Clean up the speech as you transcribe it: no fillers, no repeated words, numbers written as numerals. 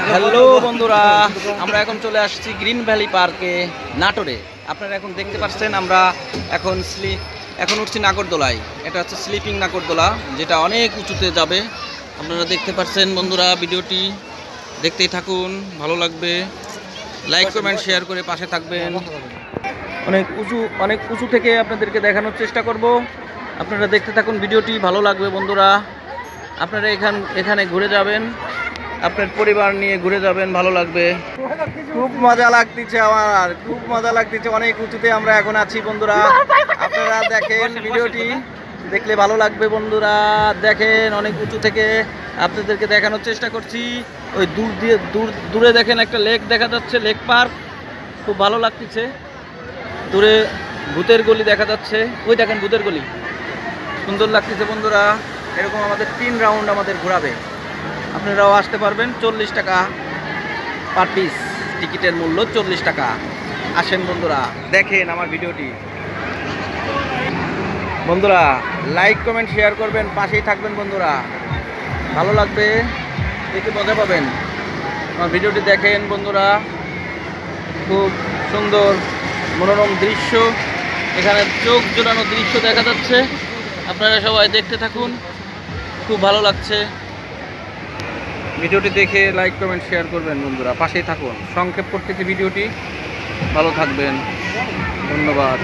Hello বন্ধুরা, আমরা এখন চলে আসছি গ্রিন ভ্যালি পার্কে নাটোরে। আপনারা এখন দেখতে পাচ্ছেন আমরা এখন উঠছি নাগরদোলায়। এটা হচ্ছে স্লিপিং নাগরদোলা, যেটা অনেক উঁচুতে যাবে। আপনারা দেখতে পাচ্ছেন বন্ধুরা, ভিডিওটি দেখতেই থাকুন, ভালো লাগবে। লাইক কমেন্ট শেয়ার করে পাশে থাকবেন। অনেক উঁচু থেকে আপনাদেরকে দেখানোর চেষ্টা করব। আপনারা দেখতে থাকুন, ভিডিওটি ভালো লাগবে বন্ধুরা। আপনারা এখানে ঘুরে যাবেন, আপনার পরিবার নিয়ে ঘুরে যাবেন, ভালো লাগবে। খুব মজা লাগতেছে, আমার খুব মজা লাগতেছে। অনেক উঁচুতে আমরা এখন আছি বন্ধুরা। আপনারা দেখেন, ভিডিওটি দেখলে ভালো লাগবে বন্ধুরা। দেখেন, অনেক উঁচু থেকে আপনাদেরকে দেখানোর চেষ্টা করছি। ওই দূরে দেখেন একটা লেক দেখা যাচ্ছে, লেক পার্ক। খুব ভালো লাগতেছে। দূরে ভূতের গলি দেখা যাচ্ছে, ওই দেখেন ভূতের গলি, সুন্দর লাগতেছে বন্ধুরা। এরকম আমাদের 3 রাউন্ড আমাদের ঘোরাবে। আপনারাও আসতে পারবেন। 40 টাকা পার পিস, টিকিটের মূল্য 40 টাকা। আসেন বন্ধুরা, দেখেন আমার ভিডিওটি। বন্ধুরা লাইক কমেন্ট শেয়ার করবেন, পাশেই থাকবেন বন্ধুরা, ভালো লাগবে, দেখে মজা পাবেন। আমার ভিডিওটি দেখেন বন্ধুরা, খুব সুন্দর মনোরম দৃশ্য, এখানে চোখ জোড়ানো দৃশ্য দেখা যাচ্ছে। আপনারা সবাই দেখতে থাকুন, খুব ভালো লাগছে। ভিডিওটি দেখে লাইক কমেন্ট শেয়ার করবেন বন্ধুরা, পাশেই থাকুন। সংক্ষেপ করতেছি ভিডিওটি, ভালো থাকবেন, ধন্যবাদ।